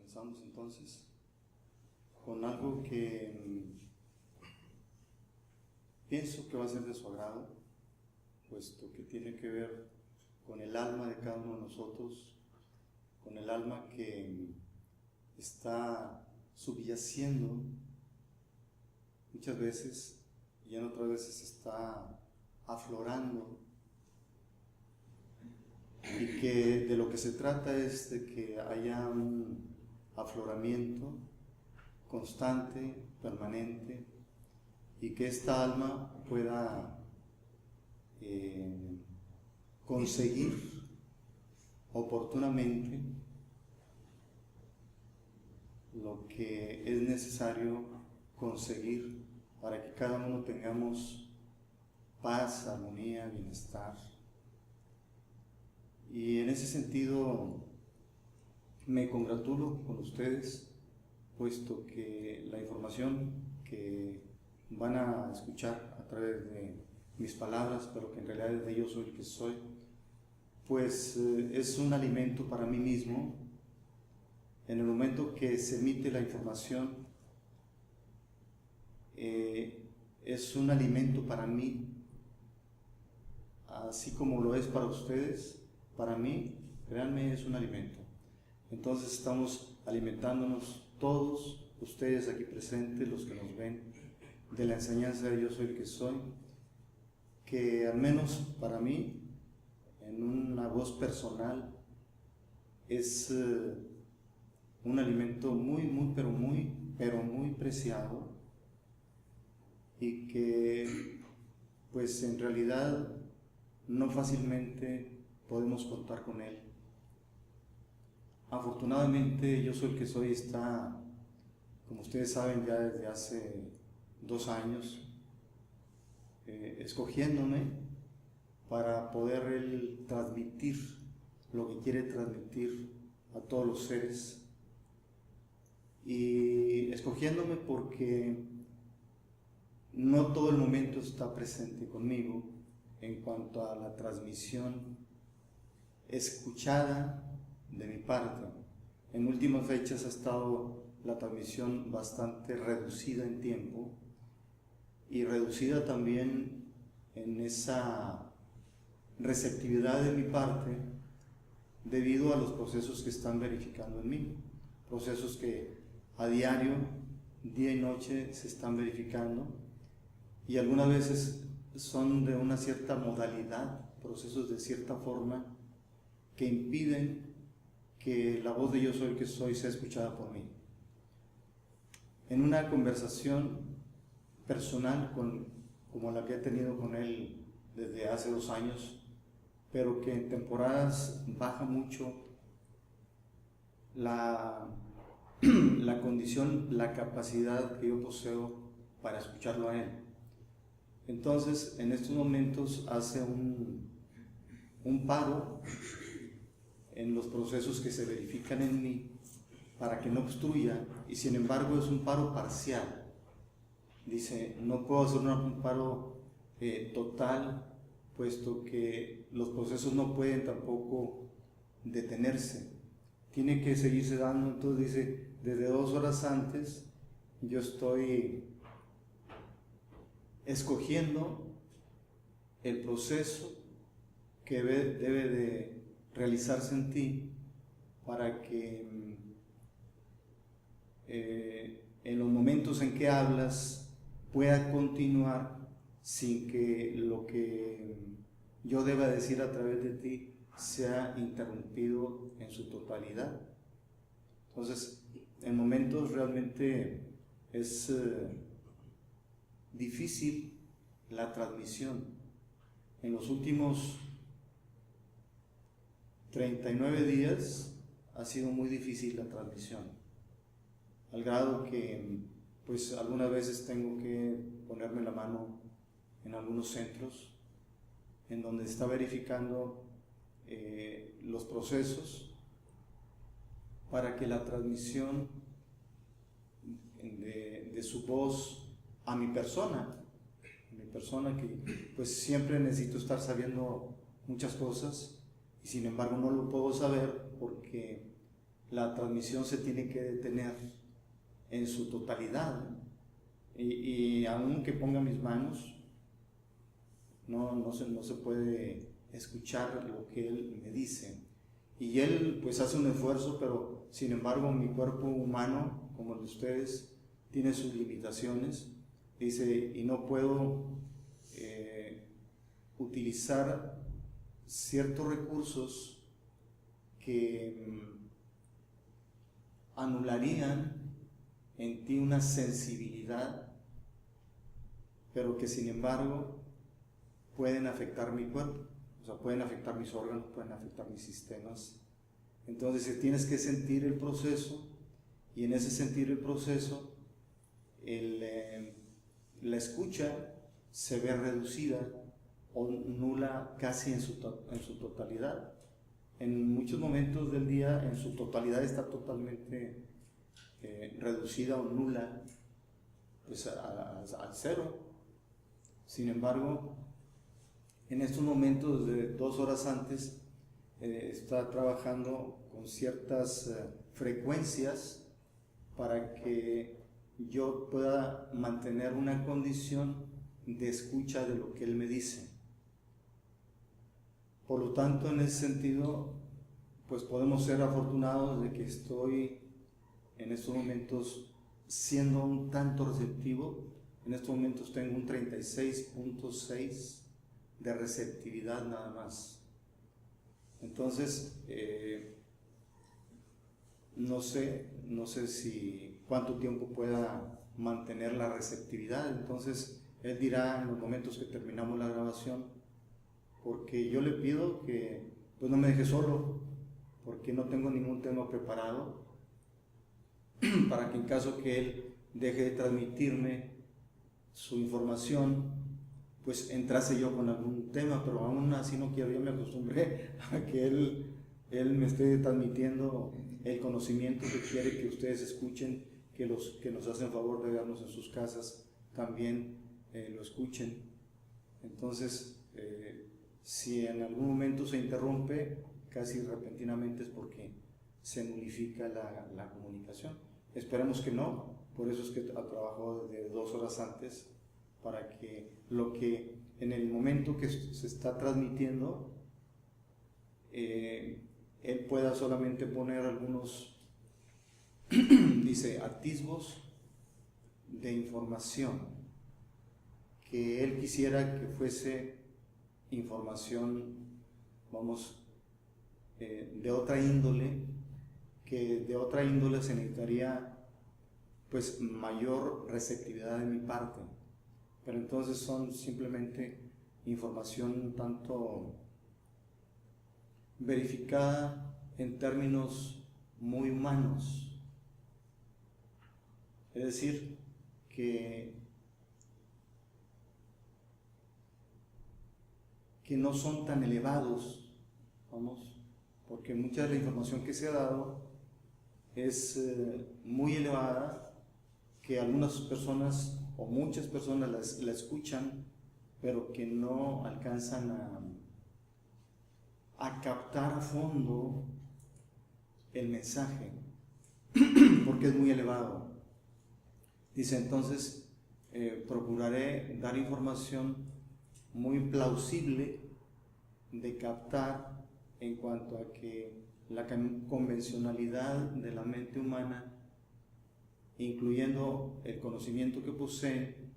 Comenzamos entonces con algo que pienso que va a ser de su agrado, puesto que tiene que ver con el alma de cada uno de nosotros, con el alma que está subyaciendo muchas veces y en otras veces está aflorando, y que de lo que se trata es de que haya un afloramiento constante, permanente, y que esta alma pueda conseguir oportunamente lo que es necesario conseguir para que cada uno tengamos paz, armonía, bienestar. Y en ese sentido me congratulo con ustedes, puesto que la información que van a escuchar a través de mis palabras, pero que en realidad es de yo soy el que soy, pues es un alimento para mí mismo. En el momento que se emite la información, es un alimento para mí, así como lo es para ustedes. Para mí, créanme, es un alimento. Entonces estamos alimentándonos todos, ustedes aquí presentes, los que nos ven, de la enseñanza de yo soy el que soy, que al menos para mí, en una voz personal, es un alimento pero muy preciado, y que pues en realidad no fácilmente podemos contar con él. Afortunadamente yo soy el que soy está, como ustedes saben, ya desde hace 2 años escogiéndome para poder él transmitir lo que quiere transmitir a todos los seres, y escogiéndome porque no todo el momento está presente conmigo en cuanto a la transmisión escuchada de mi parte. En últimas fechas ha estado la transmisión bastante reducida en tiempo y reducida también en esa receptividad de mi parte, debido a los procesos que están verificando en mí, procesos que a diario, día y noche, se están verificando, y algunas veces son de una cierta modalidad, procesos de cierta forma que impiden que la voz de yo soy el que soy sea escuchada por mí. En una conversación personal como la que he tenido con él desde hace 2 años, pero que en temporadas baja mucho la condición, la capacidad que yo poseo para escucharlo a él. Entonces, en estos momentos hace un paro en los procesos que se verifican en mí para que no obstruya, y sin embargo es un paro parcial. Dice, no puedo hacer un paro total, puesto que los procesos no pueden tampoco detenerse, tiene que seguirse dando. Entonces dice, desde 2 horas antes yo estoy escogiendo el proceso que debe de realizarse en ti para que en los momentos en que hablas pueda continuar sin que lo que yo deba decir a través de ti sea interrumpido en su totalidad. Entonces, en momentos realmente es difícil la transmisión. En los últimos 39 días ha sido muy difícil la transmisión, al grado que pues algunas veces tengo que ponerme la mano en algunos centros en donde se está verificando los procesos para que la transmisión de su voz a mi persona que pues siempre necesito estar sabiendo muchas cosas, y sin embargo no lo puedo saber porque la transmisión se tiene que detener en su totalidad, y aunque ponga mis manos, no se puede escuchar lo que él me dice. Y él pues hace un esfuerzo, pero sin embargo mi cuerpo humano, como el de ustedes, tiene sus limitaciones. Dice, y no puedo utilizar ciertos recursos que anularían en ti una sensibilidad, pero que sin embargo pueden afectar mi cuerpo, o sea, pueden afectar mis órganos, pueden afectar mis sistemas. Entonces tienes que sentir el proceso, y en ese sentir el proceso, la escucha se ve reducida o nula casi en su totalidad. En muchos momentos del día, en su totalidad está totalmente reducida o nula, pues al cero. Sin embargo, en estos momentos de 2 horas antes, está trabajando con ciertas frecuencias para que yo pueda mantener una condición de escucha de lo que él me dice. Por lo tanto, en ese sentido, pues podemos ser afortunados de que estoy en estos momentos siendo un tanto receptivo. En estos momentos tengo un 36.6 de receptividad nada más. Entonces, no sé si cuánto tiempo pueda mantener la receptividad. Entonces, él dirá en los momentos que terminamos la grabación, porque yo le pido que pues no me deje solo, porque no tengo ningún tema preparado, para que en caso que él deje de transmitirme su información, pues entrase yo con algún tema, pero aún así no quiero. Yo me acostumbré a que él me esté transmitiendo el conocimiento que quiere que ustedes escuchen, que los que nos hacen favor de vernos en sus casas también lo escuchen. Entonces, si en algún momento se interrumpe casi repentinamente, es porque se nulifica la comunicación. Esperemos que no, por eso es que trabajo desde 2 horas antes, para que lo que en el momento que se está transmitiendo, él pueda solamente poner algunos, dice, atisbos de información, que él quisiera que fuese información, de otra índole, que de otra índole se necesitaría pues mayor receptividad de mi parte. Pero entonces son simplemente información un tanto verificada en términos muy humanos. Es decir, que no son tan elevados, porque mucha de la información que se ha dado es muy elevada, que algunas personas o muchas personas la escuchan, pero que no alcanzan a captar a fondo el mensaje, porque es muy elevado. Dice, entonces, procuraré dar información muy plausible de captar, en cuanto a que la convencionalidad de la mente humana, incluyendo el conocimiento que poseen,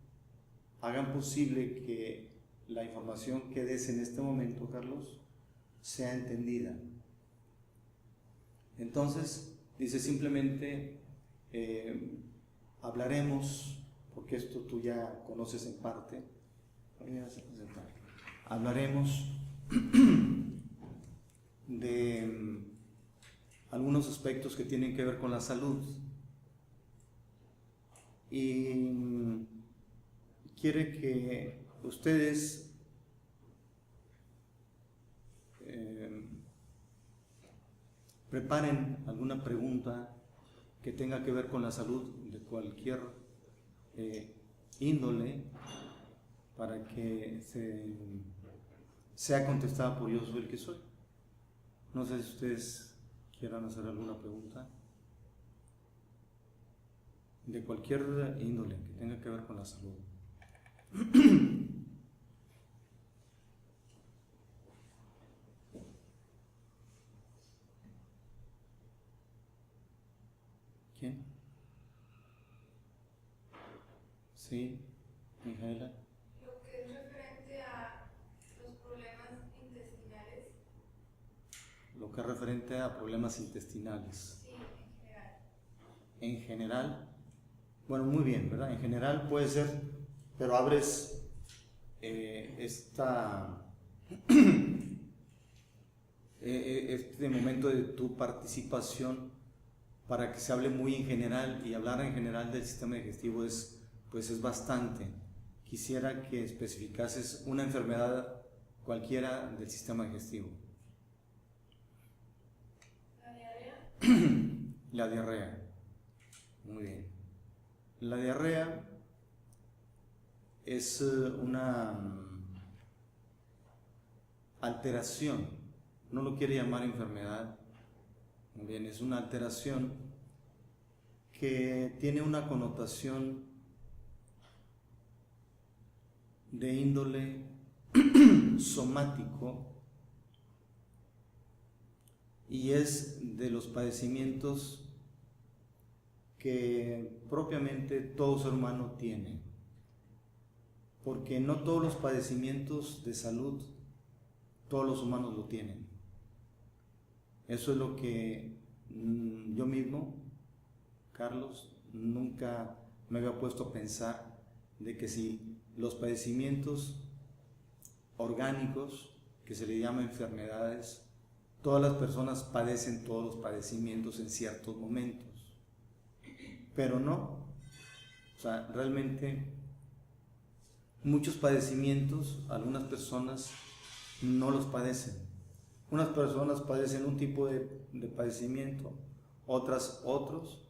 hagan posible que la información que des en este momento, Carlos, sea entendida. Entonces, dice, simplemente hablaremos, porque esto tú ya conoces en parte, hablaremos de algunos aspectos que tienen que ver con la salud, y quiere que ustedes preparen alguna pregunta que tenga que ver con la salud de cualquier índole, para que sea contestada por Yo Soy el que Soy. No sé si ustedes quieran hacer alguna pregunta de cualquier índole que tenga que ver con la salud. ¿Quién? Sí, Mijaela. Lo que es referente a los problemas intestinales. Lo que es referente a problemas intestinales. Sí, en general. En general, bueno, muy bien, ¿verdad? En general puede ser, pero abres este momento de tu participación para que se hable muy en general, y hablar en general del sistema digestivo es bastante. Quisiera que especificases una enfermedad cualquiera del sistema digestivo. ¿La diarrea? La diarrea. Muy bien. La diarrea es una alteración, no lo quiere llamar enfermedad. Muy bien, es una alteración que tiene una connotación de índole somático y es de los padecimientos que propiamente todo ser humano tiene, porque no todos los padecimientos de salud todos los humanos lo tienen. Eso es lo que yo mismo, Carlos, nunca me había puesto a pensar, de que si los padecimientos orgánicos, que se le llama enfermedades, todas las personas padecen todos los padecimientos en ciertos momentos, pero no, o sea, realmente muchos padecimientos, algunas personas no los padecen. Unas personas padecen un tipo de padecimiento, otras otros,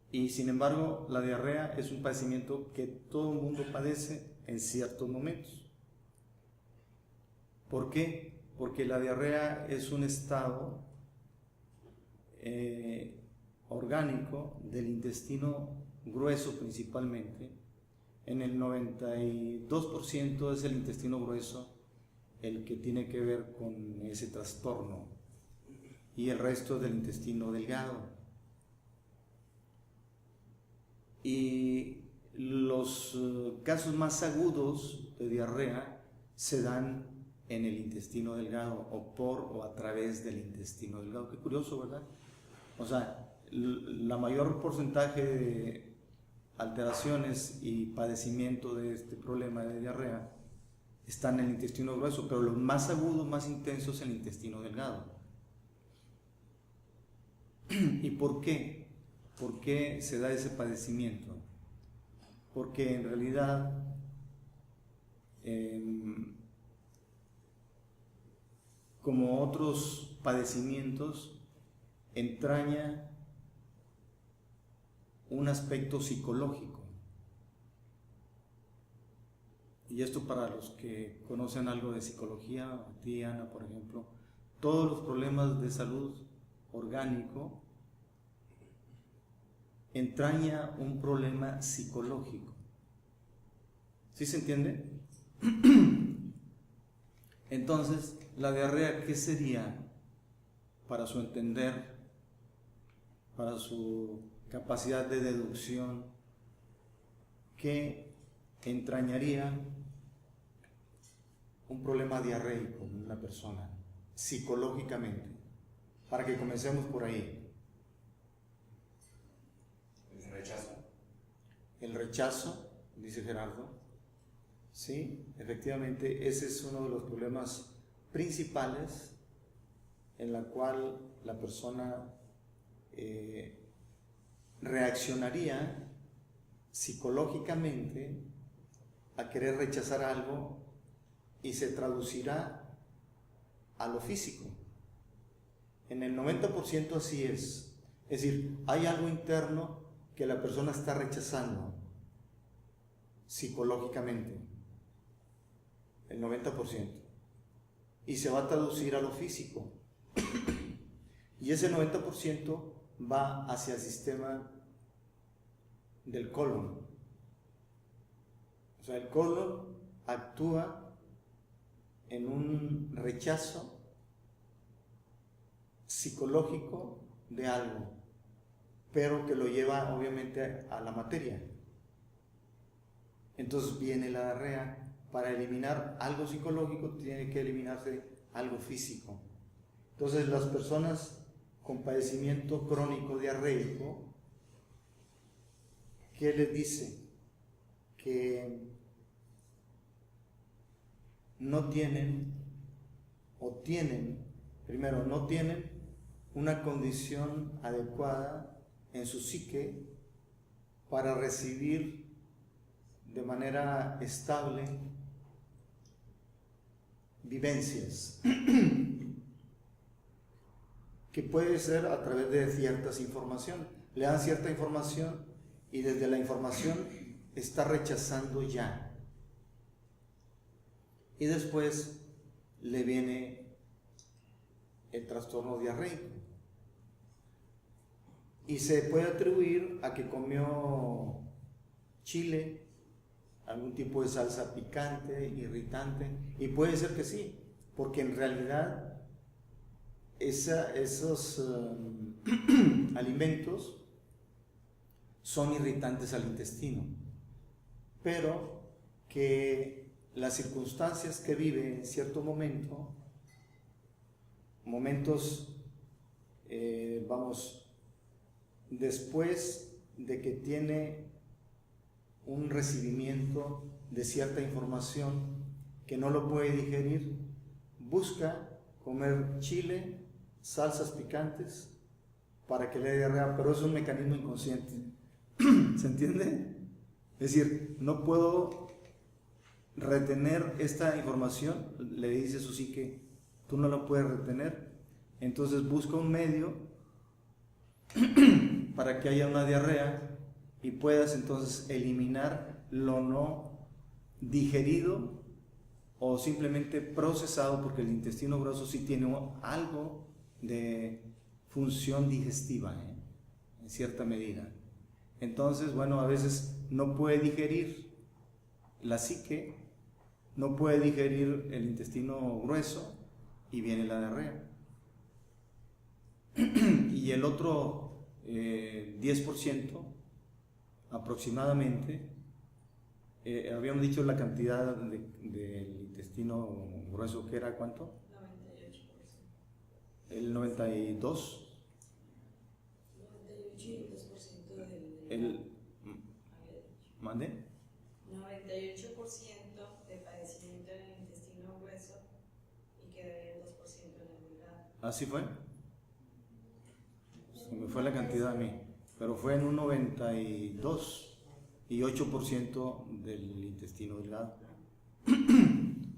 y sin embargo la diarrea es un padecimiento que todo el mundo padece en ciertos momentos. ¿Por qué? Porque la diarrea es un estado orgánico del intestino grueso principalmente. En el 92% es el intestino grueso el que tiene que ver con ese trastorno, y el resto es del intestino delgado. Y los casos más agudos de diarrea se dan en el intestino delgado, o por o a través del intestino delgado. Qué curioso, ¿verdad? O sea, la mayor porcentaje de alteraciones y padecimiento de este problema de diarrea están en el intestino grueso, pero los más agudos, más intensos, en el intestino delgado. ¿Y por qué? ¿Por qué se da ese padecimiento? Porque en realidad como otros padecimientos, entraña un aspecto psicológico. Y esto, para los que conocen algo de psicología, a ti, Ana, por ejemplo, todos los problemas de salud orgánico entraña un problema psicológico. ¿Sí se entiende? Entonces, la diarrea, ¿qué sería para su entender, para su capacidad de deducción? ¿Qué entrañaría un problema diarreico en una persona psicológicamente? Para que comencemos por ahí. El rechazo. El rechazo, dice Gerardo. Sí, efectivamente, ese es uno de los problemas principales en la cual la persona reaccionaría psicológicamente a querer rechazar algo, y se traducirá a lo físico. En el 90% así es. Es decir, hay algo interno que la persona está rechazando psicológicamente. El 90%. y se va a traducir a lo físico. Y ese 90% va hacia el sistema del colon. O sea, el colon actúa en un rechazo psicológico de algo, pero que lo lleva obviamente a la materia. Entonces viene la diarrea. Para eliminar algo psicológico tiene que eliminarse algo físico. Entonces las personas con padecimiento crónico diarreico, ¿qué les dice? Que no tienen, primero, no tienen una condición adecuada en su psique para recibir de manera estable vivencias, que puede ser a través de ciertas informaciones. Le dan cierta información y desde la información está rechazando ya. Y después le viene el trastorno diarreico. Y se puede atribuir a que comió chile, algún tipo de salsa picante, irritante, y puede ser que sí, porque en realidad esos alimentos son irritantes al intestino, pero que las circunstancias que vive en cierto momento, después de que tiene un recibimiento de cierta información que no lo puede digerir, busca comer chile, salsas picantes para que le dé diarrea, pero es un mecanismo inconsciente. ¿Se entiende? Es decir, no puedo retener esta información, le dice su psique, tú no la puedes retener, entonces busca un medio para que haya una diarrea y puedas entonces eliminar lo no digerido o simplemente procesado, porque el intestino grueso sí tiene algo de función digestiva, en cierta medida. Entonces, bueno, a veces no puede digerir la psique, no puede digerir el intestino grueso y viene la diarrea. Y el otro 10% aproximadamente, habíamos dicho la cantidad del intestino grueso, que era ¿cuánto? 98%. El 92%. 98% del ¿mande? 98% de padecimiento en el intestino grueso y quedaría el 2% en el delgado. ¿Así fue? Se me fue la cantidad a mí, pero fue en un 92 y 8% del intestino delgado.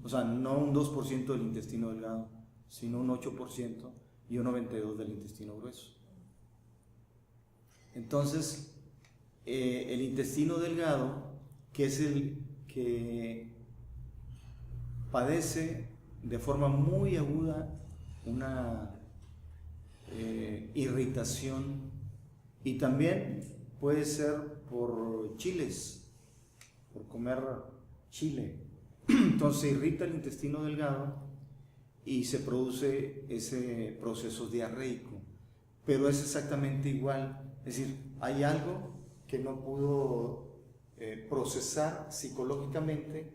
O sea, no un 2% del intestino delgado, sino un 8% y un 92% del intestino grueso. Entonces, el intestino delgado, que es el que padece de forma muy aguda una irritación, y también puede ser por chiles, por comer chile. Entonces se irrita el intestino delgado y se produce ese proceso diarreico, pero es exactamente igual. Es decir, hay algo que no pudo procesar psicológicamente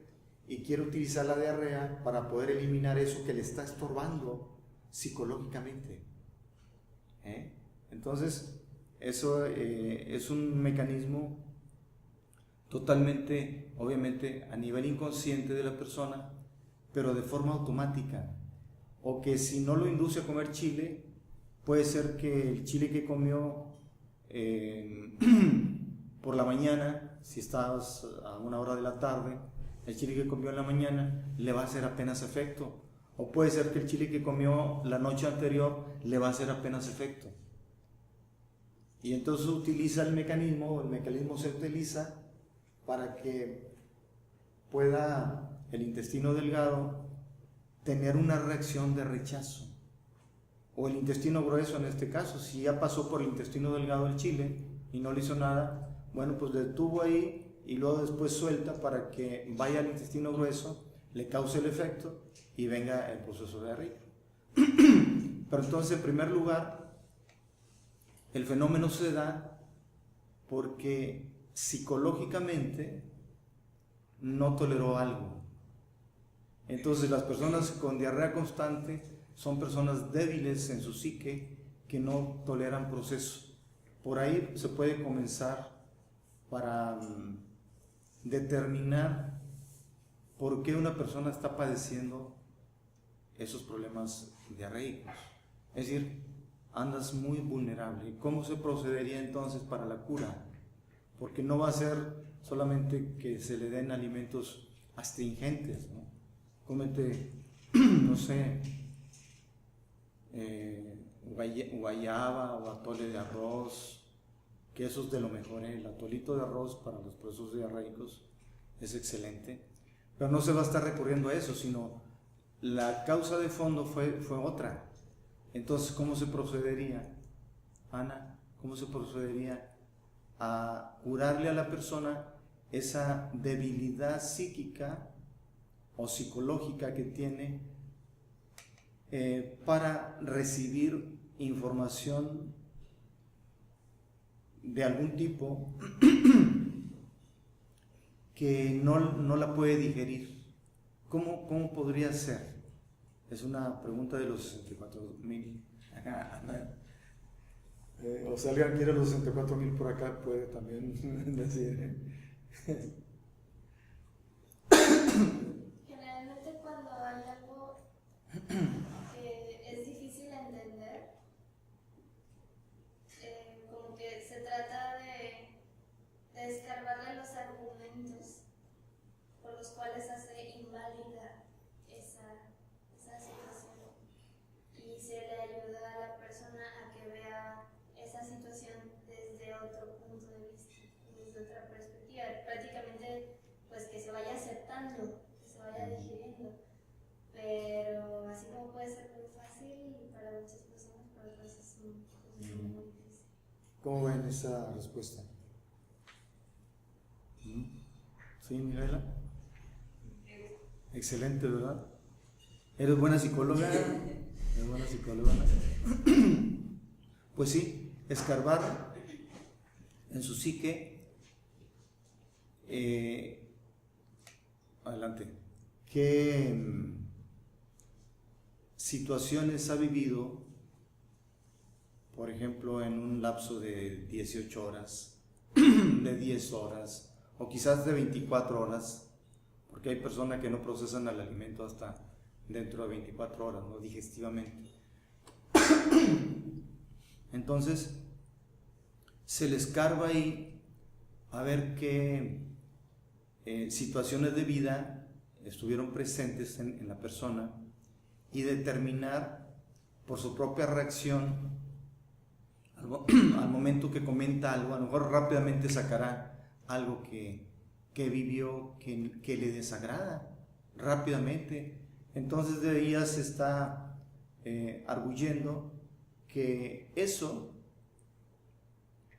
y quiere utilizar la diarrea para poder eliminar eso que le está estorbando psicológicamente. Entonces, eso es un mecanismo totalmente, obviamente, a nivel inconsciente de la persona, pero de forma automática. O que si no lo induce a comer chile, puede ser que el chile que comió por la mañana, si estás a una hora de la tarde, el chile que comió en la mañana le va a hacer apenas efecto. O puede ser que el chile que comió la noche anterior le va a hacer apenas efecto. Y entonces utiliza el mecanismo se utiliza para que pueda el intestino delgado tener una reacción de rechazo. O el intestino grueso en este caso, si ya pasó por el intestino delgado el chile y no le hizo nada, bueno, pues detuvo ahí y luego después suelta para que vaya al intestino grueso, le cause el efecto y venga el proceso diarreico. Pero entonces, en primer lugar, el fenómeno se da porque psicológicamente no toleró algo. Entonces, las personas con diarrea constante son personas débiles en su psique que no toleran procesos. Por ahí se puede comenzar para determinar por qué una persona está padeciendo esos problemas diarreicos. Es decir, andas muy vulnerable. ¿Cómo se procedería entonces para la cura? Porque no va a ser solamente que se le den alimentos astringentes, ¿no? Cómete, no sé, guayaba o atole de arroz, que eso es de lo mejor, ¿eh? El atolito de arroz para los procesos diarreicos es excelente, pero no se va a estar recurriendo a eso, sino la causa de fondo fue otra. Entonces, ¿cómo se procedería, Ana? ¿Cómo se procedería a curarle a la persona esa debilidad psíquica o psicológica que tiene para recibir información de algún tipo que no la puede digerir? ¿Cómo podría ser? Es una pregunta de los 64,000. O si alguien quiere los 64,000 por acá, puede también decir. Generalmente cuando hay algo que es difícil de entender, como que se trata de escarbarle los argumentos por los cuales hace inválida esa situación, y se le ayuda a la persona a que vea esa situación desde otro punto de vista, desde otra perspectiva, prácticamente pues que se vaya aceptando, que se vaya digiriendo, pero así como puede ser muy fácil para muchas personas, para otras es muy difícil. ¿Cómo ven esa respuesta? ¿Sí, Miguela? Excelente, ¿verdad? ¿Eres buena psicóloga? ¿Eres buena psicóloga? Pues sí, escarbar en su psique. Adelante. ¿Qué situaciones ha vivido, por ejemplo, en un lapso de 18 horas, de 10 horas, o quizás de 24 horas? Porque hay personas que no procesan el alimento hasta dentro de 24 horas, ¿no? Digestivamente. Entonces, se le escarba ahí a ver qué situaciones de vida estuvieron presentes en la persona y determinar por su propia reacción al momento que comenta algo. A lo mejor rápidamente sacará algo que vivió que le desagrada rápidamente. Entonces de ahí ya se está arguyendo que eso,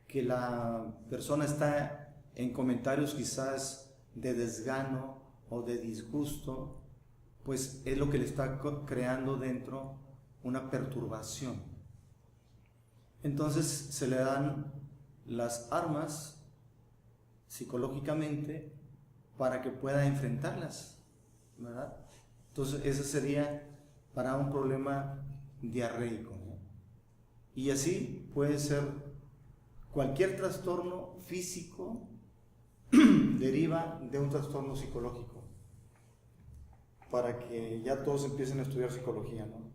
que la persona está en comentarios quizás de desgano o de disgusto, pues es lo que le está creando dentro una perturbación. Entonces se le dan las armas psicológicamente para que pueda enfrentarlas, ¿verdad? Entonces ese sería para un problema diarreico, ¿no? Y así puede ser cualquier trastorno físico deriva de un trastorno psicológico, para que ya todos empiecen a estudiar psicología, ¿no?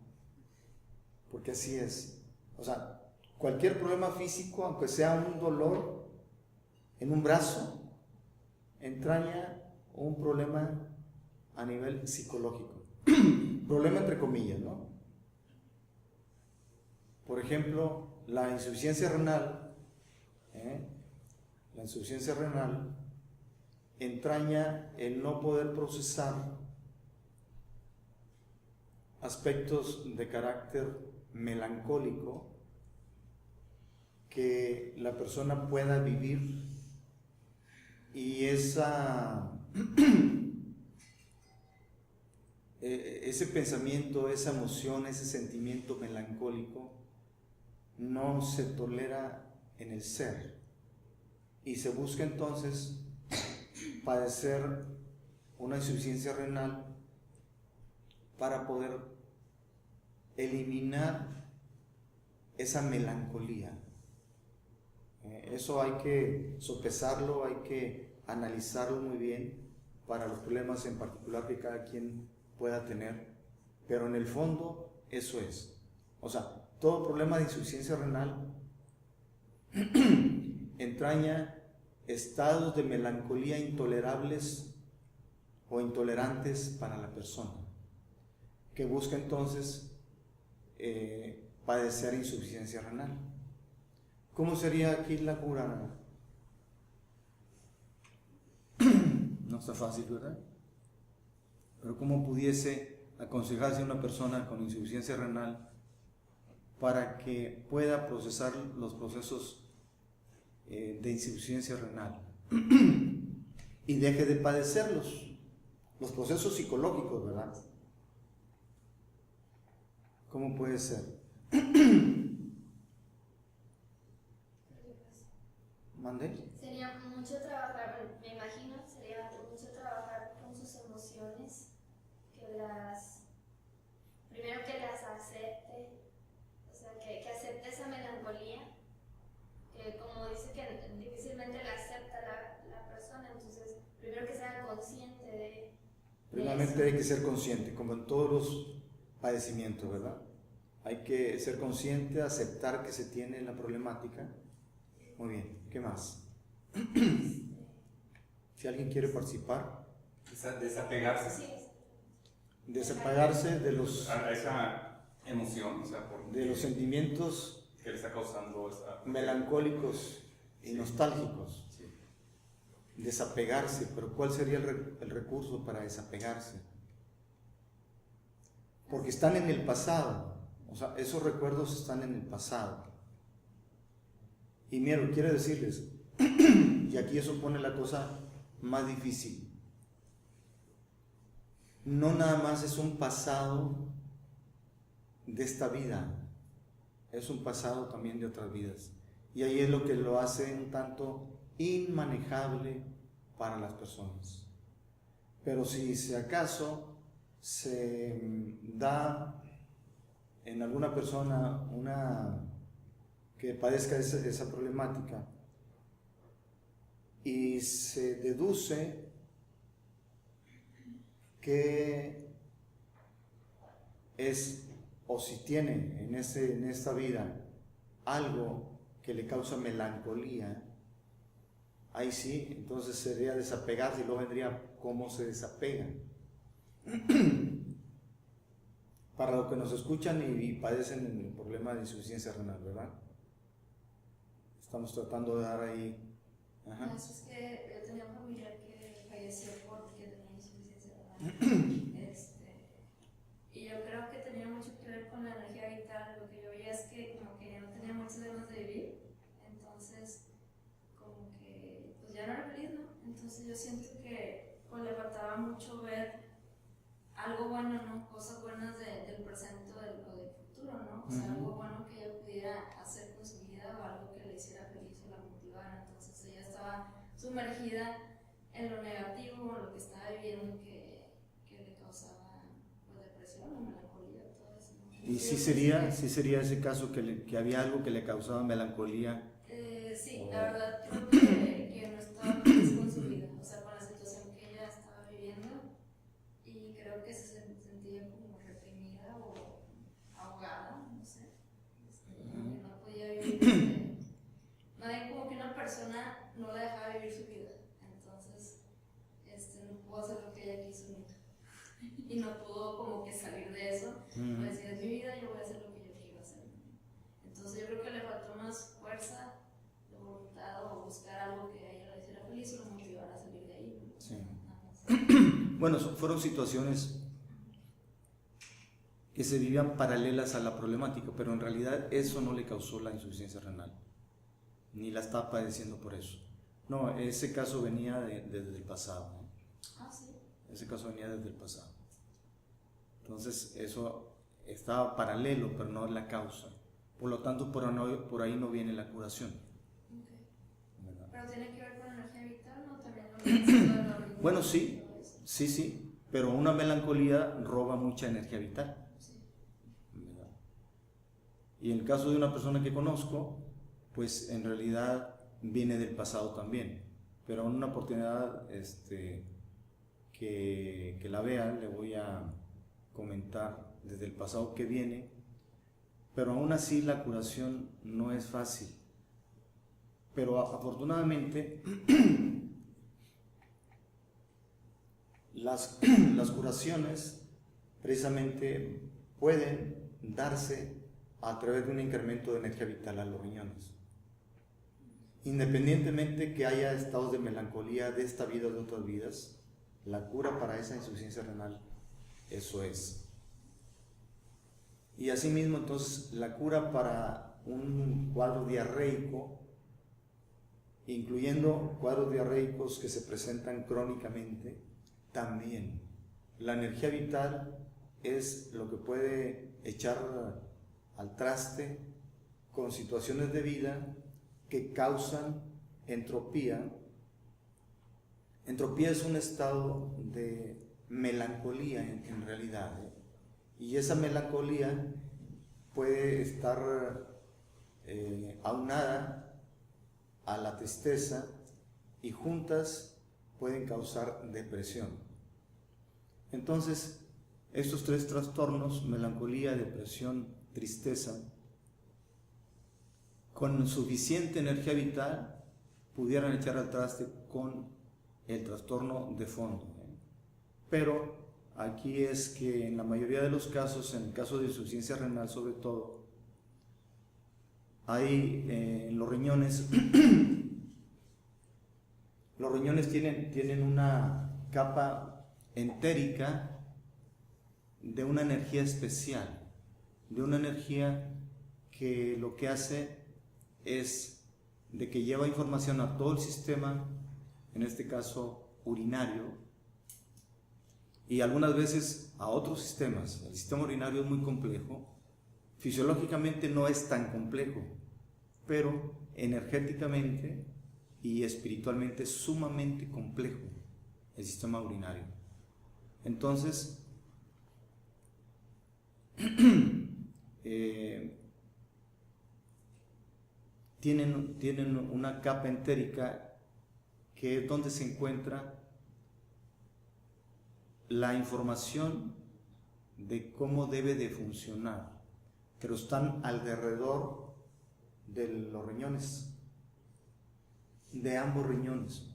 Porque así es. O sea, cualquier problema físico, aunque sea un dolor en un brazo, entraña un problema a nivel psicológico. Problema entre comillas, ¿no? Por ejemplo, la insuficiencia renal, la insuficiencia renal entraña el no poder procesar aspectos de carácter melancólico que la persona pueda vivir, y ese pensamiento, esa emoción, ese sentimiento melancólico no se tolera en el ser, y se busca entonces padecer una insuficiencia renal para poder eliminar esa melancolía. Eso hay que sopesarlo, hay que analizarlo muy bien para los problemas en particular que cada quien pueda tener, pero en el fondo eso es. O sea, todo problema de insuficiencia renal entraña estados de melancolía intolerables o intolerantes para la persona, que busca entonces padecer insuficiencia renal. ¿Cómo sería aquí la cura? No está fácil, ¿verdad? Pero ¿cómo pudiese aconsejarse a una persona con insuficiencia renal para que pueda procesar los procesos de insuficiencia renal y deje de padecerlos, los procesos psicológicos, ¿verdad? ¿Cómo puede ser? ¿Mande? Sería mucho trabajar, me imagino, sería mucho trabajar con sus emociones, primero que las acepte, o sea, que acepte esa melancolía, que como dice que difícilmente la acepta la persona, entonces primero que sea consciente de Primeramente hay que ser consciente, como en todos los padecimientos, ¿verdad? Hay que ser consciente, aceptar que se tiene la problemática. Muy bien, ¿qué más? Si alguien quiere participar. Desapegarse. Desapegarse de los... A esa emoción, o sea, de los sentimientos que le está causando esa... melancólicos y sí. nostálgicos. Sí. Desapegarse, pero ¿cuál sería el recurso para desapegarse? Porque están en el pasado, o sea, esos recuerdos están en el pasado. Y mira, quiero decirles, y aquí eso pone la cosa más difícil, no nada más es un pasado de esta vida, es un pasado también de otras vidas. Y ahí es lo que lo hace un tanto inmanejable para las personas. Pero si acaso se da en alguna persona que padezca esa problemática y se deduce que es, o si tiene en esta vida algo que le causa melancolía, ahí sí, entonces sería desapegarse, y luego vendría cómo se desapega. Para los que nos escuchan y padecen el problema de insuficiencia renal, ¿verdad? Estamos tratando de dar ahí. Ajá. No, es que yo tenía un familiar que falleció porque tenía insuficiencia renal. Y yo creo que tenía mucho que ver con la energía vital. Lo que yo veía es que como que ya no tenía muchas ganas de vivir, entonces como que pues ya no era feliz, ¿no? Entonces yo siento que pues le faltaba mucho ver algo bueno, ¿no? Cosas buenas del presente o del futuro, ¿no? O sea, algo bueno que ella pudiera hacer con su vida o algo que le hiciera feliz o la motivara. Entonces ella estaba sumergida en lo negativo, en lo que estaba viviendo que le causaba pues, depresión o melancolía, todo eso, ¿no? ¿Y sí sería ese caso que había algo que le causaba melancolía? Sí, la verdad creo que no estaba feliz con su vida, o sea, con la situación que ella estaba viviendo, y creo que se sentía como reprimida o ahogada, no sé, que no podía vivir, nadie, como que una persona no la dejaba vivir su vida, entonces no pudo hacer lo que ella quiso nunca, y no pudo como que salir de eso, pues decir, es mi vida, yo voy a hacer lo que yo quiero hacer. Entonces yo creo que le faltó más fuerza de voluntad o buscar algo que a ella la hiciera feliz o la motivara a salir de ahí. Sí. Bueno, fueron situaciones que que se vivían paralelas a la problemática, pero en realidad eso no le causó la insuficiencia renal, ni la está padeciendo por eso. No, ese caso venía desde el pasado, ¿no? Ah, sí. Ese caso venía desde el pasado. Entonces eso estaba paralelo, pero no es la causa. Por lo tanto, por ahí no viene la curación. Okay. ¿Verdad? ¿Pero tiene que ver con energía vital o también Bueno, sí, pero una melancolía roba mucha energía vital. Sí. ¿Verdad? Y en el caso de una persona que conozco, pues en realidad viene del pasado también. Pero en una oportunidad que la vea, le voy a comentar desde el pasado que viene, pero aún así la curación no es fácil. Pero afortunadamente las curaciones precisamente pueden darse a través de un incremento de energía vital a los riñones. Independientemente que haya estados de melancolía de esta vida o de otras vidas, la cura para esa insuficiencia renal, eso es. Y asimismo, entonces, la cura para un cuadro diarreico, incluyendo cuadros diarreicos que se presentan crónicamente, también. La energía vital es lo que puede echar al traste con situaciones de vida que causan entropía. Entropía es un estado de melancolía en realidad, ¿eh? Y esa melancolía puede estar aunada a la tristeza y juntas pueden causar depresión. Entonces, estos tres trastornos, melancolía, depresión, tristeza, con suficiente energía vital pudieran echar al traste con el trastorno de fondo, ¿eh? Pero aquí es que en la mayoría de los casos, en el caso de insuficiencia renal sobre todo, hay en los riñones tienen una capa entérica de una energía especial, de una energía que lo que hace es de que lleva información a todo el sistema, en este caso urinario, y algunas veces a otros sistemas. El sistema urinario es muy complejo, fisiológicamente no es tan complejo, pero energéticamente y espiritualmente es sumamente complejo el sistema urinario. Entonces, tienen una capa entérica que es donde se encuentra la información de cómo debe de funcionar, pero están alrededor de los riñones, de ambos riñones.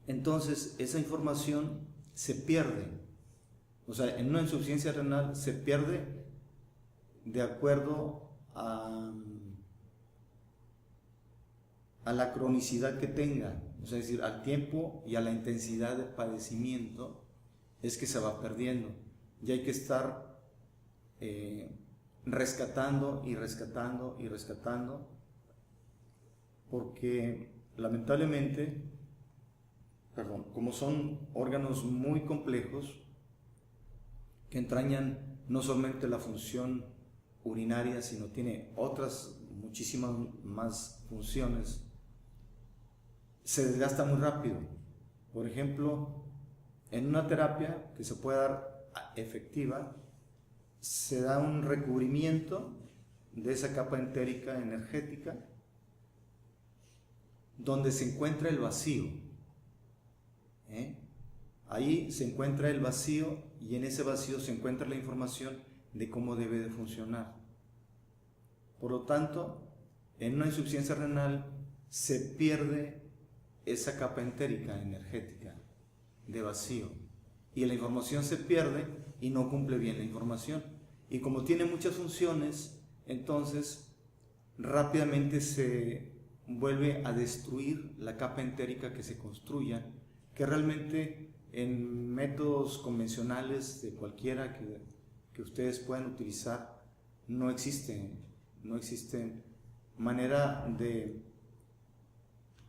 Entonces esa información se pierde, o sea, en una insuficiencia renal se pierde de acuerdo a la cronicidad que tenga, o sea, es decir, al tiempo y a la intensidad del padecimiento es que se va perdiendo, y hay que estar rescatando y rescatando y rescatando, porque lamentablemente, como son órganos muy complejos que entrañan no solamente la función urinaria, sino tiene otras muchísimas más funciones, se desgasta muy rápido. Por ejemplo, en una terapia que se puede dar efectiva, se da un recubrimiento de esa capa entérica energética donde se encuentra el vacío. Ahí se encuentra el vacío, y en ese vacío se encuentra la información de cómo debe de funcionar. Por lo tanto, en una insuficiencia renal se pierde esa capa entérica energética de vacío, y la información se pierde y no cumple bien la información, y como tiene muchas funciones, entonces rápidamente se vuelve a destruir la capa entérica que se construya, que realmente en métodos convencionales de cualquiera que ustedes puedan utilizar, no existe manera de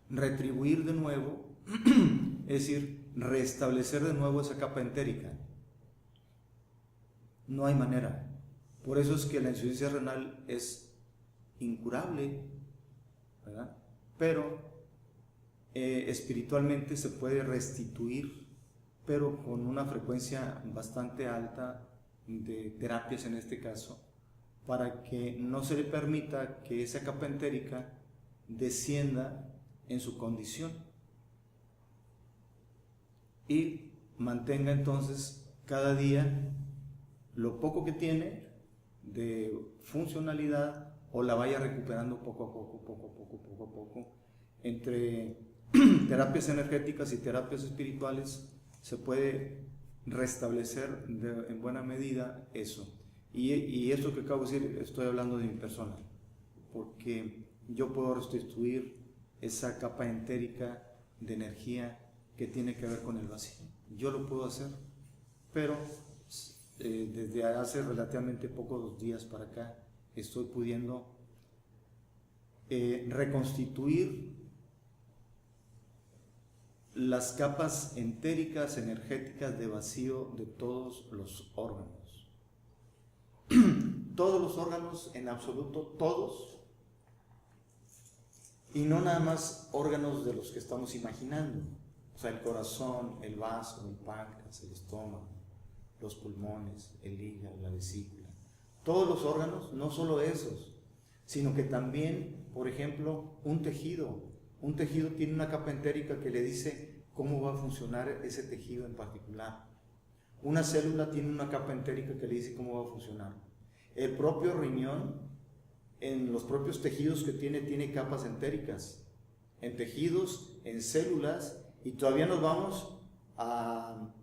retribuir de nuevo, es decir, restablecer de nuevo esa capa entérica. No hay manera. Por eso es que la insuficiencia renal es incurable, ¿verdad? Pero espiritualmente se puede restituir, pero con una frecuencia bastante alta de terapias en este caso, para que no se le permita que esa capa entérica descienda en su condición y mantenga entonces cada día lo poco que tiene de funcionalidad, o la vaya recuperando poco a poco. Entre terapias energéticas y terapias espirituales se puede restablecer en buena medida eso. Y esto que acabo de decir, estoy hablando de mi persona, porque yo puedo restituir esa capa entérica de energía que tiene que ver con el vacío. Yo lo puedo hacer, pero desde hace relativamente pocos días para acá estoy pudiendo reconstituir las capas entéricas, energéticas de vacío de todos los órganos. Todos los órganos, en absoluto todos, y no nada más órganos de los que estamos imaginando, o sea, el corazón, el vaso, el páncreas, el estómago, los pulmones, el hígado, la vesícula, todos los órganos, no solo esos, sino que también, por ejemplo, un tejido tiene una capa entérica que le dice cómo va a funcionar ese tejido en particular. Una célula tiene una capa entérica que le dice cómo va a funcionar. El propio riñón, en los propios tejidos que tiene capas entéricas, en tejidos, en células, y todavía nos vamos a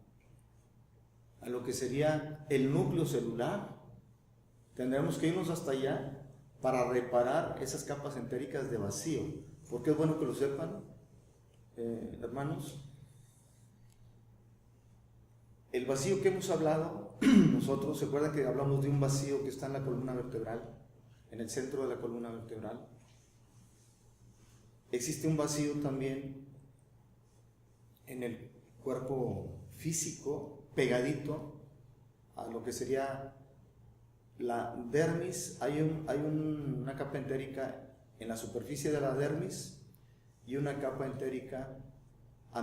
lo que sería el núcleo celular. Tendremos que irnos hasta allá para reparar esas capas entéricas de vacío, porque es bueno que lo sepan, hermanos. El vacío que hemos hablado nosotros, ¿se acuerdan que hablamos de un vacío que está en la columna vertebral, en el centro de la columna vertebral? Existe un vacío también en el cuerpo físico, pegadito a lo que sería la dermis. Hay una capa entérica en la superficie de la dermis y una capa entérica a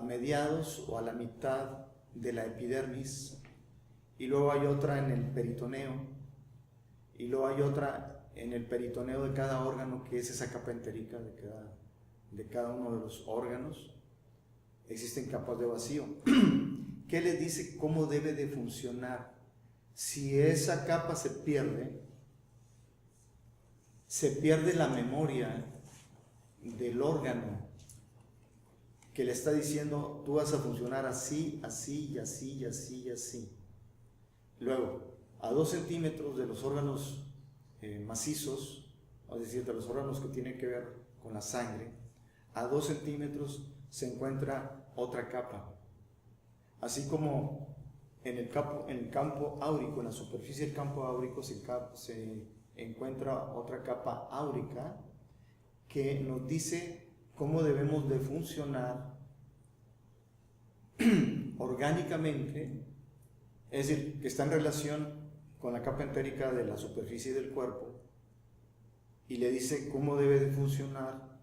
mediados o a la mitad de la epidermis, y luego hay otra en el peritoneo, y luego hay otra en el peritoneo de cada órgano, que es esa capa entérica de cada uno de los órganos. Existen capas de vacío. ¿Qué les dice cómo debe de funcionar? Si esa capa se pierde la memoria del órgano que le está diciendo, tú vas a funcionar así, así, y así, y así, y así. Luego, a 2 centímetros de los órganos macizos, es decir, de los órganos que tienen que ver con la sangre, a 2 centímetros se encuentra otra capa. Así como en el campo áurico, en la superficie del campo áurico se encuentra otra capa áurica que nos dice cómo debemos de funcionar orgánicamente, es decir, que está en relación con la capa entérica de la superficie del cuerpo, y le dice cómo debe de funcionar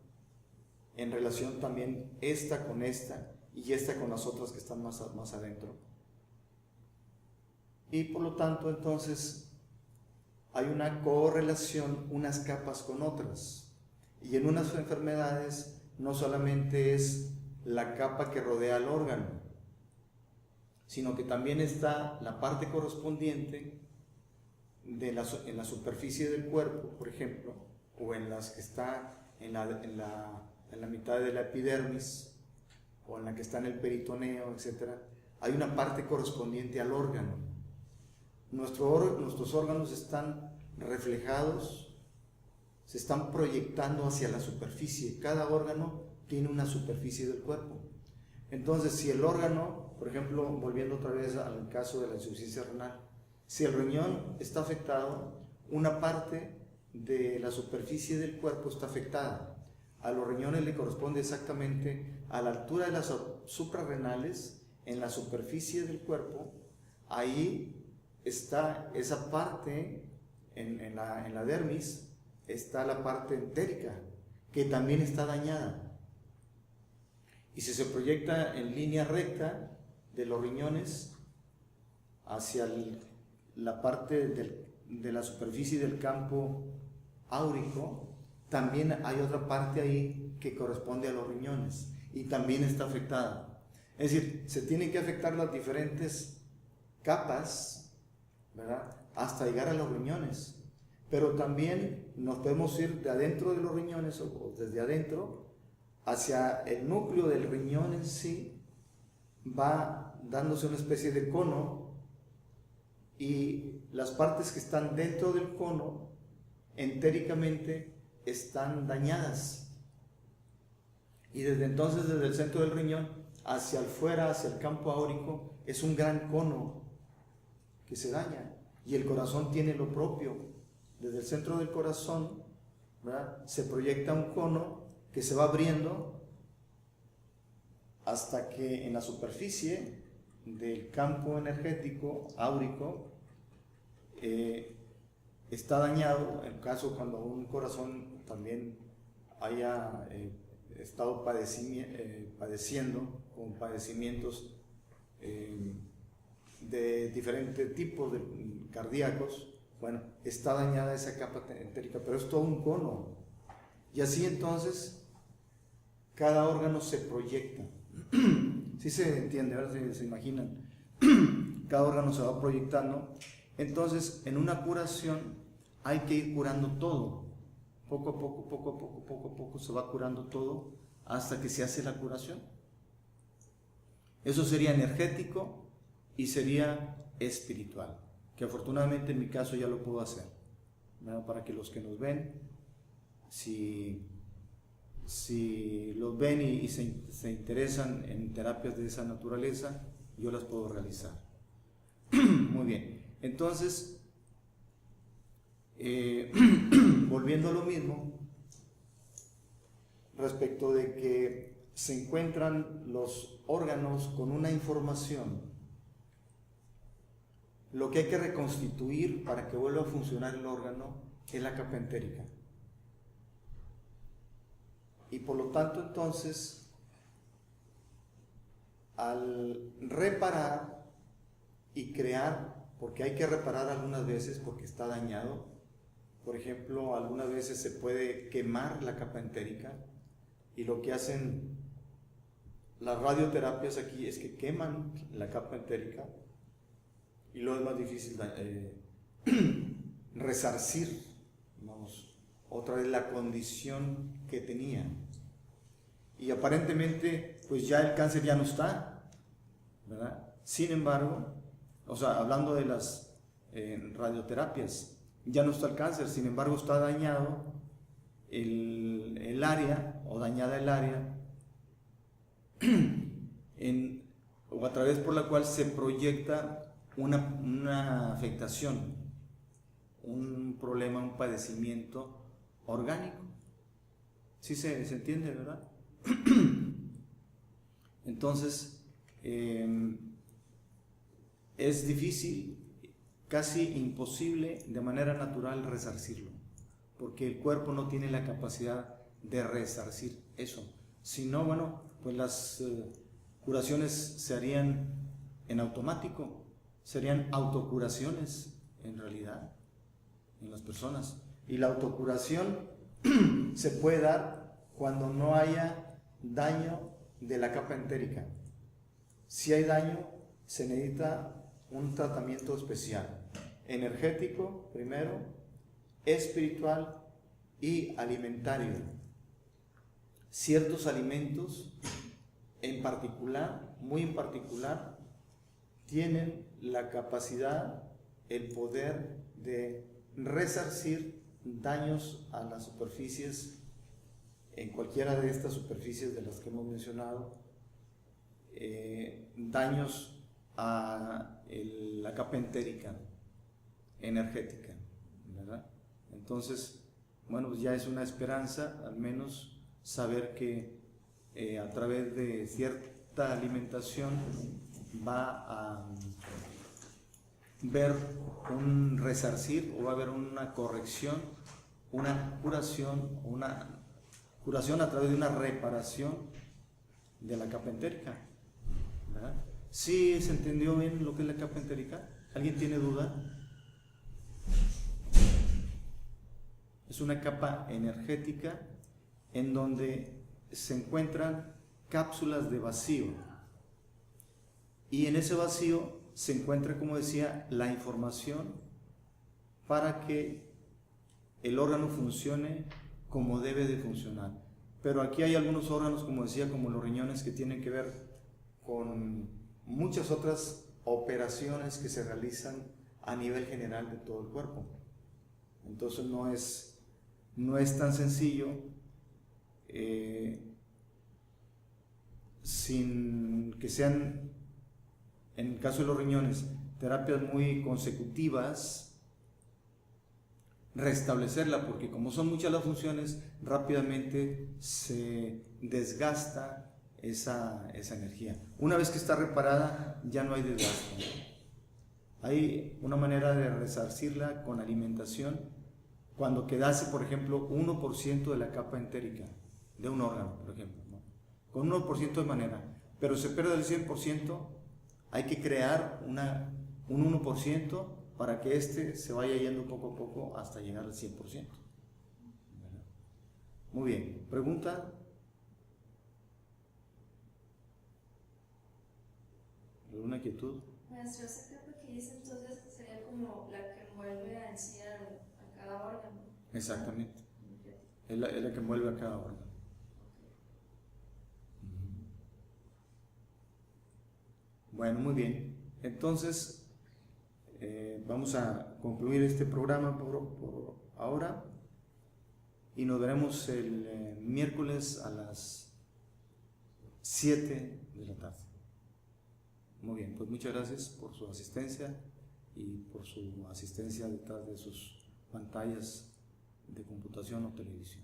en relación también esta con esta y esta con las otras que están más adentro. Y por lo tanto, entonces, hay una correlación unas capas con otras. Y en unas enfermedades no solamente es la capa que rodea al órgano, sino que también está la parte correspondiente en la superficie del cuerpo, por ejemplo, o en las que está en la mitad de la epidermis, o en la que está en el peritoneo, etc. Hay una parte correspondiente al órgano. Nuestros órganos están reflejados, se están proyectando hacia la superficie. Cada órgano tiene una superficie del cuerpo. Entonces, si el órgano, por ejemplo, volviendo otra vez al caso de la insuficiencia renal, si el riñón está afectado, una parte de la superficie del cuerpo está afectada. A los riñones le corresponde exactamente a la altura de las suprarrenales, en la superficie del cuerpo, ahí está esa parte, en la dermis, está la parte entérica, que también está dañada. Y si se proyecta en línea recta de los riñones hacia la parte de la superficie del campo áurico, también hay otra parte ahí que corresponde a los riñones y también está afectada. Es decir, se tienen que afectar las diferentes capas, ¿verdad?, hasta llegar a los riñones. Pero también nos podemos ir de adentro de los riñones o desde adentro hacia el núcleo del riñón en sí, va dándose una especie de cono, y las partes que están dentro del cono entéricamente están dañadas. Y desde entonces, desde el centro del riñón hacia afuera, hacia el campo áurico, es un gran cono que se daña. Y el corazón tiene lo propio. Desde el centro del corazón, ¿verdad?, se proyecta un cono que se va abriendo hasta que en la superficie del campo energético áurico está dañado. En caso cuando un corazón también haya estado padeciendo con padecimientos de diferentes tipos de cardíacos, bueno, está dañada esa capa entérica, pero es todo un cono. Y así entonces cada órgano se proyecta. ¿Sí se entiende? Ahora se imaginan. Cada órgano se va proyectando. Entonces, en una curación hay que ir curando todo. Poco a poco se va curando todo hasta que se hace la curación. Eso sería energético y sería espiritual, que afortunadamente en mi caso ya lo puedo hacer, ¿verdad? Para que los que nos ven, si los ven y se interesan en terapias de esa naturaleza, yo las puedo realizar. Muy bien, entonces, volviendo a lo mismo, respecto de que se encuentran los órganos con una información, lo que hay que reconstituir para que vuelva a funcionar el órgano es la capa entérica. Y por lo tanto, entonces, al reparar y crear, porque hay que reparar algunas veces porque está dañado, por ejemplo, algunas veces se puede quemar la capa entérica, y lo que hacen las radioterapias aquí es que queman la capa entérica, y luego es más difícil resarcir, vamos, otra vez la condición que tenía. Y aparentemente, pues ya el cáncer ya no está, ¿verdad? Sin embargo, o sea, hablando de las radioterapias, ya no está el cáncer, sin embargo está dañado el área, o dañada el área, o a través por la cual se proyecta una afectación, un problema, un padecimiento orgánico. ¿Sí se entiende, verdad? Entonces, es difícil, casi imposible de manera natural resarcirlo, porque el cuerpo no tiene la capacidad de resarcir eso. Si no, bueno, pues las curaciones se harían en automático, serían autocuraciones en realidad en las personas. Y la autocuración se puede dar cuando no haya daño de la capa entérica. Si hay daño, se necesita un tratamiento especial, energético primero, espiritual y alimentario. Ciertos alimentos en particular, muy en particular, tienen la capacidad, el poder de resarcir daños a las superficies, en cualquiera de estas superficies de las que hemos mencionado, daños a la capa entérica energética, ¿verdad? Entonces, bueno, pues ya es una esperanza al menos saber que a través de cierta alimentación va a ver un resarcir, o va a haber una corrección, una curación a través de una reparación de la capa entérica, ¿verdad? ¿Sí se entendió bien lo que es la capa entérica? ¿Alguien tiene duda? Es una capa energética en donde se encuentran cápsulas de vacío, y en ese vacío se encuentra, como decía, la información para que el órgano funcione como debe de funcionar. Pero aquí hay algunos órganos, como decía, como los riñones, que tienen que ver con muchas otras operaciones que se realizan a nivel general de todo el cuerpo. Entonces no es tan sencillo, sin que sean, en el caso de los riñones, terapias muy consecutivas, restablecerla, porque como son muchas las funciones, rápidamente se desgasta esa energía. Una vez que está reparada, ya no hay desgaste. Hay una manera de resarcirla con alimentación, cuando quedase, por ejemplo, 1% de la capa entérica de un órgano, por ejemplo, ¿no? Con 1% de manera, pero se pierde el 100%, hay que crear un 1% para que se vaya yendo poco a poco hasta llegar al 100%. Muy bien, ¿pregunta? ¿Alguna inquietud? Maestro, esa capa que dice entonces sería como la que envuelve a cada órgano. Exactamente, es la que envuelve a cada órgano. Bueno, muy bien. Entonces, vamos a concluir este programa por ahora, y nos veremos el miércoles a las 7 de la tarde. Muy bien, pues muchas gracias por su asistencia y por su asistencia detrás de sus pantallas de computación o televisión.